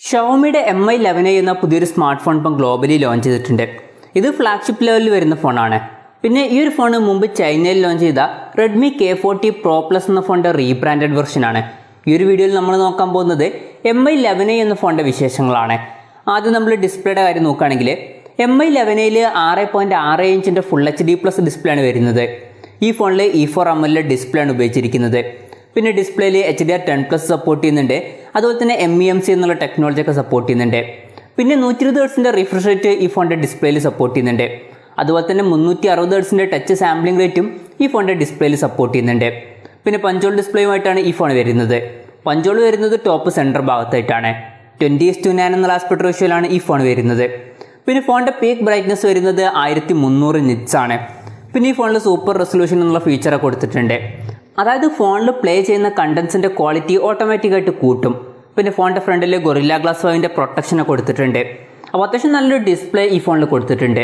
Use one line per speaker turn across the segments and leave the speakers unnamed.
ഷവോമിയുടെ MI11 എന്ന പുതിയൊരു smart phone ഇപ്പം ഗ്ലോബലി ലോഞ്ച് ചെയ്തിട്ടുണ്ട്. ഇത് ഫ്ലാഗ്ഷിപ്പ് ലെവലിൽ വരുന്ന ഫോണാണ്. പിന്നെ ഈ ഒരു ഫോൺ മുമ്പ് ചൈനയിൽ ലോഞ്ച് ചെയ്ത റെഡ്മി K40 Pro Plus എന്ന ഫോണിൻ്റെ റീബ്രാൻഡഡ് വെർഷനാണ്. ഈ ഒരു വീഡിയോയിൽ നമ്മൾ നോക്കാൻ പോകുന്നത് MI11 എന്ന ഫോണിൻ്റെ വിശേഷങ്ങളാണ്. ആദ്യം നമ്മൾ ഡിസ്പ്ലേയുടെ കാര്യം നോക്കുകയാണെങ്കിൽ MI11ൽ 6.6 ഇഞ്ചിൻ്റെ ഫുൾ HD+ ഡിസ്പ്ലേ ആണ് വരുന്നത്. ഈ ഫോണിൽ E4 AMOLED ഡിസ്പ്ലേ ആണ് ഉപയോഗിച്ചിരിക്കുന്നത്. പിന്നെ ഡിസ്പ്ലേയിൽ HDR10+ സപ്പോർട്ട് ചെയ്യുന്നുണ്ട്. അതുപോലെ തന്നെ MEMC എന്നുള്ള ടെക്നോളജി ഒക്കെ സപ്പോർട്ട് ചെയ്യുന്നുണ്ട്. പിന്നെ 120 ഹെർട്സിൻ്റെ റിഫ്രഷ് റേറ്റ് ഈ ഫോണിൻ്റെ ഡിസ്പ്ലേയിൽ സപ്പോർട്ട് ചെയ്യുന്നുണ്ട്. അതുപോലെ തന്നെ 360 ഹെർട്സിൻ്റെ ടച്ച് സാമ്പിളിംഗ് റേറ്റും ഈ ഫോണിൻ്റെ ഡിസ്പ്ലേയിൽ സപ്പോർട്ട് ചെയ്യുന്നുണ്ട്. പിന്നെ പഞ്ചോൾ ഡിസ്പ്ലേയുമായിട്ടാണ് ഈ ഫോൺ വരുന്നത്. പഞ്ചോൾ വരുന്നത് ടോപ്പ് സെൻറ്റർ ഭാഗത്തായിട്ടാണ്. 20:9 എന്നുള്ള ആസ്പെക്ട് റേഷ്യോയിലാണ് ഈ ഫോൺ വരുന്നത്. പിന്നെ ഫോണിൻ്റെ പീക്ക് ബ്രൈറ്റ്നസ് വരുന്നത് 1300 നിറ്റ്സ് ആണ്. പിന്നെ ഈ ഫോണിൽ സൂപ്പർ റെസൊല്യൂഷൻ എന്നുള്ള ഫീച്ചറൊക്കെ കൊടുത്തിട്ടുണ്ട്. അതായത് ഫോണിൽ പ്ലേ ചെയ്യുന്ന കണ്ടൻസിൻ്റെ ക്വാളിറ്റി ഓട്ടോമാറ്റിക്കായിട്ട് കൂട്ടും. പിന്നെ ഫോണിൻ്റെ ഫ്രണ്ടിൽ ഗൊറില്ല ഗ്ലാസ് 5ൻ്റെ പ്രൊട്ടക്ഷനൊക്കെ കൊടുത്തിട്ടുണ്ട്. അപ്പോൾ അത്യാവശ്യം നല്ലൊരു ഡിസ്പ്ലേ ഈ ഫോണിൽ കൊടുത്തിട്ടുണ്ട്.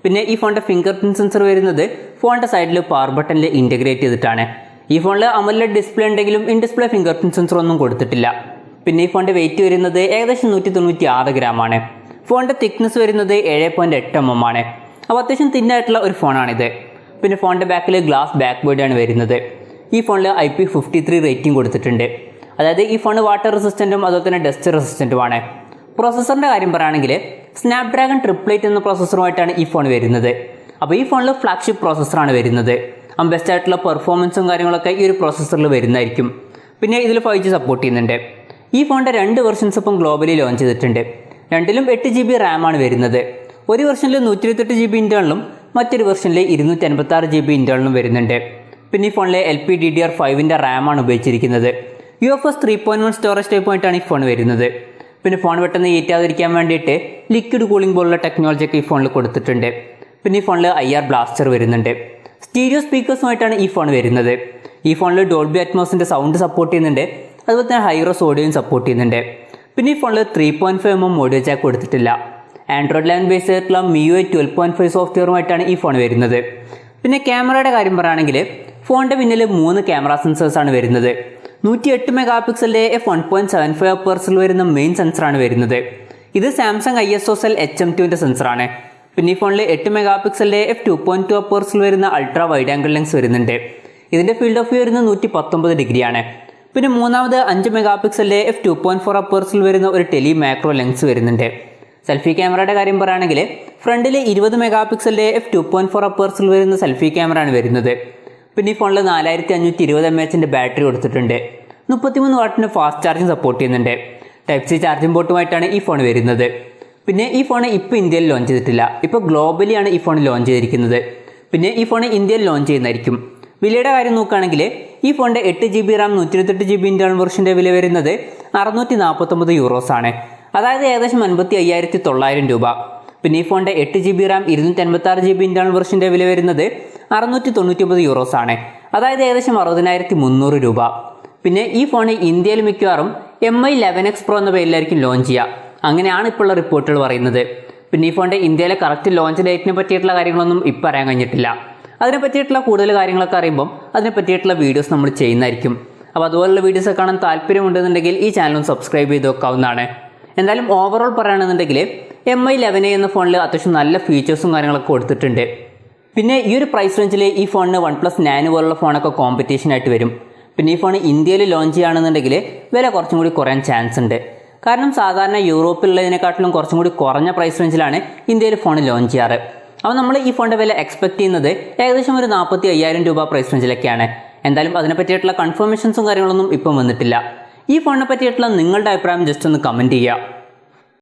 പിന്നെ ഈ ഫോണിൻ്റെ ഫിംഗർ പ്രിൻറ്റ് സെൻസർ വരുന്നത് ഫോണിൻ്റെ സൈഡിൽ പവർ ബട്ടണിൽ ഇൻറ്റഗ്രേറ്റ് ചെയ്തിട്ടാണ്. ഈ ഫോണിൽ AMOLED ഡിസ്പ്ലേ ഉണ്ടെങ്കിലും in display finger print sensor ഒന്നും കൊടുത്തിട്ടില്ല. പിന്നെ ഈ ഫോണിൻ്റെ വെയിറ്റ് വരുന്നത് ഏകദേശം 196 ഗ്രാമാണ്. ഫോണിൻ്റെ തിക്നെസ് വരുന്നത് 7.8 mm ആണ്. അപ്പോൾ അത്യാവശ്യം തിന്നായിട്ടുള്ള ഒരു ഫോണാണിത്. പിന്നെ ഫോണിൻ്റെ ബാക്കിൽ ഗ്ലാസ് ബാക്ക് ബോഡിയാണ് വരുന്നത്. ഈ ഫോണിൽ IP53 റേറ്റിംഗ് കൊടുത്തിട്ടുണ്ട്. അതായത് ഈ ഫോൺ വാട്ടർ റെസിസ്റ്റൻറ്റും അതുപോലെ തന്നെ ഡസ്റ്റ് റെസിസ്റ്റൻറ്റുമാണ്. പ്രോസസ്സറിൻ്റെ കാര്യം പറയുകയാണെങ്കിൽ സ്നാപ്ഡ്രാഗൺ 888 എന്ന പ്രോസസ്സറുമായിട്ടാണ് ഈ ഫോൺ വരുന്നത്. അപ്പോൾ ഈ ഫോണിൽ ഫ്ലാഗ്ഷിപ്പ് പ്രോസസ്സറാണ് വരുന്നത്. ബെസ്റ്റ് ആയിട്ടുള്ള പെർഫോമൻസും കാര്യങ്ങളൊക്കെ ഈ ഒരു പ്രോസസ്സറിൽ വരുന്നതായിരിക്കും. പിന്നെ ഇതിൽ 5G സപ്പോർട്ട് ചെയ്യുന്നുണ്ട്. ഈ ഫോണിൻ്റെ 2 വെർഷൻസ് ഇപ്പം ഗ്ലോബലി ലോഞ്ച് ചെയ്തിട്ടുണ്ട്. രണ്ടിലും 8GB റാമാണ് വരുന്നത്. ഒരു വെർഷനിൽ 128GB ഇൻറ്റേർണലും മറ്റൊരു വെർഷനിൽ 256GB ഇൻറ്റേർണലും വരുന്നുണ്ട്. പിന്നെ ഈ ഫോണിലെ LPDDR5ൻ്റെ റാമാണ് ഉപയോഗിച്ചിരിക്കുന്നത്. UFS 3.1 സ്റ്റോറേജ് ടൈപ്പുമായിട്ടാണ് ഈ ഫോൺ വരുന്നത്. പിന്നെ ഫോൺ പെട്ടെന്ന് ഹീറ്റാതിരിക്കാൻ വേണ്ടിയിട്ട് ലിക്വിഡ് കൂളിംഗ് പോലുള്ള ടെക്നോളജിയൊക്കെ ഈ ഫോണിൽ കൊടുത്തിട്ടുണ്ട്. പിന്നെ ഈ ഫോണിൽ IR ബ്ലാസ്റ്റർ വരുന്നുണ്ട്. സ്റ്റീരിയോ സ്പീക്കേഴ്സുമായിട്ടാണ് ഈ ഫോൺ വരുന്നത്. ഈ ഫോണിൽ ഡോൾബി അറ്റ്മോസിൻ്റെ സൗണ്ട് സപ്പോർട്ട് ചെയ്യുന്നുണ്ട്. അതുപോലെ തന്നെ ഹൈറോസ് ഓഡിയോയും സപ്പോർട്ട് ചെയ്യുന്നുണ്ട്. പിന്നെ ഈ ഫോണിൽ 3.5 mm ഓഡിയോ ജാക്ക് കൊടുത്തിട്ടില്ല. ആൻഡ്രോയിഡ് 11 ബേസ് ആയിട്ടുള്ള MIUI 12.5 സോഫ്റ്റ്വെയറുമായിട്ടാണ് ഈ ഫോൺ വരുന്നത്. പിന്നെ ക്യാമറയുടെ കാര്യം പറയുകയാണെങ്കിൽ ഫോണിൻ്റെ പിന്നിൽ 3 ക്യാമറ സെൻസേഴ്സാണ് വരുന്നത്. 108 മെഗാപിക്സലിൻ്റെ f1.75 അപ്പേഴ്സിൽ വരുന്ന മെയിൻ സെൻസറാണ് വരുന്നത്. ഇത് സാംസങ് ISOCELL HM2ൻ്റെ സെൻസറാണ്. പിന്നെ ഈ ഫോണിൽ 8 മെഗാപിക്സലിൻ്റെ f2.2 അപ്പേഴ്സിൽ വരുന്ന അൾട്രാ വൈഡ് ആംഗിൾ ലെൻസ് വരുന്നുണ്ട്. ഇതിൻ്റെ ഫീൽഡ് ഓഫ് വ്യൂ വരുന്നത് 119 ഡിഗ്രിയാണ്. പിന്നെ മൂന്നാമത് 5 മെഗാപിക്സലിൻ്റെ f2.4 അപ്പേഴ്സിൽ വരുന്ന ഒരു ടെലി മാക്രോ ലെൻസ് വരുന്നുണ്ട്. സെൽഫി ക്യാമറയുടെ കാര്യം പറയുകയാണെങ്കിൽ ഫ്രണ്ടിൽ 20 മെഗാപിക്സലിൻ്റെ f2.4 അപ്പേഴ്സിൽ വരുന്ന സെൽഫി ക്യാമറ ആണ് വരുന്നത്. പിന്നെ ഈ ഫോണിൽ 4520 mAhൻ്റെ ബാറ്ററി കൊടുത്തിട്ടുണ്ട്. 33 വാട്ടിന് ഫാസ്റ്റ് ചാർജിങ് സപ്പോർട്ട് ചെയ്യുന്നുണ്ട്. Type-C ചാർജിംഗ് പോർട്ടുമായിട്ടാണ് ഈ ഫോൺ വരുന്നത്. പിന്നെ ഈ ഫോൺ ഇപ്പോൾ ഇന്ത്യയിൽ ലോഞ്ച് ചെയ്തിട്ടില്ല. ഇപ്പോൾ ഗ്ലോബലിയാണ് ഈ ഫോൺ ലോഞ്ച് ചെയ്തിരിക്കുന്നത്. പിന്നെ ഈ ഫോൺ ഇന്ത്യയിൽ ലോഞ്ച് ചെയ്യുന്നതായിരിക്കും. വിലയുടെ കാര്യം നോക്കുകയാണെങ്കിൽ ഈ ഫോണിൻ്റെ 8GB റാം 128GB ഇൻറ്റേർണൽ വെർഷൻ്റെ വില വരുന്നത് €649 ആണ്. അതായത് ഏകദേശം 55,900 രൂപ. പിന്നെ ഈ ഫോണിൻ്റെ 8GB റാം 256GB ഇൻറ്റേർണൽ വെർഷൻ്റെ വില വരുന്നത് €699 ആണ്. അതായത് ഏകദേശം 60,300 രൂപ. പിന്നെ ഈ ഫോൺ ഇന്ത്യയിൽ മിക്കവാറും MI11X Pro എന്ന പേരിലായിരിക്കും ലോഞ്ച് ചെയ്യുക. അങ്ങനെയാണ് ഇപ്പോൾ ഉള്ള റിപ്പോർട്ടുകൾ പറയുന്നത്. പിന്നെ ഈ ഫോണിൻ്റെ ഇന്ത്യയിലെ കറക്റ്റ് ലോഞ്ച് ഡേറ്റിനെ പറ്റിയിട്ടുള്ള കാര്യങ്ങളൊന്നും ഇപ്പോൾ അറിയാൻ കഴിഞ്ഞിട്ടില്ല. അതിനെ പറ്റിയിട്ടുള്ള കൂടുതൽ കാര്യങ്ങളൊക്കെ അറിയുമ്പം അതിനെ പറ്റിയിട്ടുള്ള വീഡിയോസ് നമ്മൾ ചെയ്യുന്നതായിരിക്കും. അപ്പോൾ അതുപോലുള്ള വീഡിയോസ് കാണാൻ താല്പര്യമുണ്ടെന്നുണ്ടെങ്കിൽ ഈ ചാനൽ സബ്സ്ക്രൈബ് ചെയ്ത് വെക്കാവുന്നതാണ്. എന്തായാലും ഓവറോൾ പറയുകയാണെന്നുണ്ടെങ്കിൽ MI11 എന്ന ഫോണിൽ അത്യാവശ്യം നല്ല ഫീച്ചേഴ്സും കാര്യങ്ങളൊക്കെ കൊടുത്തിട്ടുണ്ട്. പിന്നെ ഈ ഒരു പ്രൈസ് റേഞ്ചിൽ ഈ ഫോണിന് OnePlus 9 പോലുള്ള ഫോണൊക്കെ കോമ്പറ്റീഷനായിട്ട് വരും. പിന്നെ ഈ ഫോൺ ഇന്ത്യയിൽ ലോഞ്ച് ചെയ്യുകയാണെന്നുണ്ടെങ്കിൽ വില കുറച്ചും കൂടി കുറയാൻ ചാൻസ് ഉണ്ട്. കാരണം സാധാരണ യൂറോപ്പിലുള്ളതിനെക്കാട്ടിലും കുറച്ചും കൂടി കുറഞ്ഞ പ്രൈസ് റേഞ്ചിലാണ് ഇന്ത്യയിൽ ഫോൺ ലോഞ്ച് ചെയ്യാറ്. അപ്പോൾ നമ്മൾ ഈ ഫോണിൻ്റെ വില എക്സ്പെക്ട് ചെയ്യുന്നത് ഏകദേശം ഒരു 45,000 രൂപ പ്രൈസ് റേഞ്ചിലൊക്കെയാണ്. എന്തായാലും അതിനെ പറ്റിയിട്ടുള്ള കൺഫർമേഷൻസും കാര്യങ്ങളൊന്നും ഇപ്പം വന്നിട്ടില്ല. ഈ ഫോണിനെ പറ്റിയിട്ടുള്ള നിങ്ങളുടെ അഭിപ്രായം ജസ്റ്റ് ഒന്ന് കമൻറ്റ് ചെയ്യുക.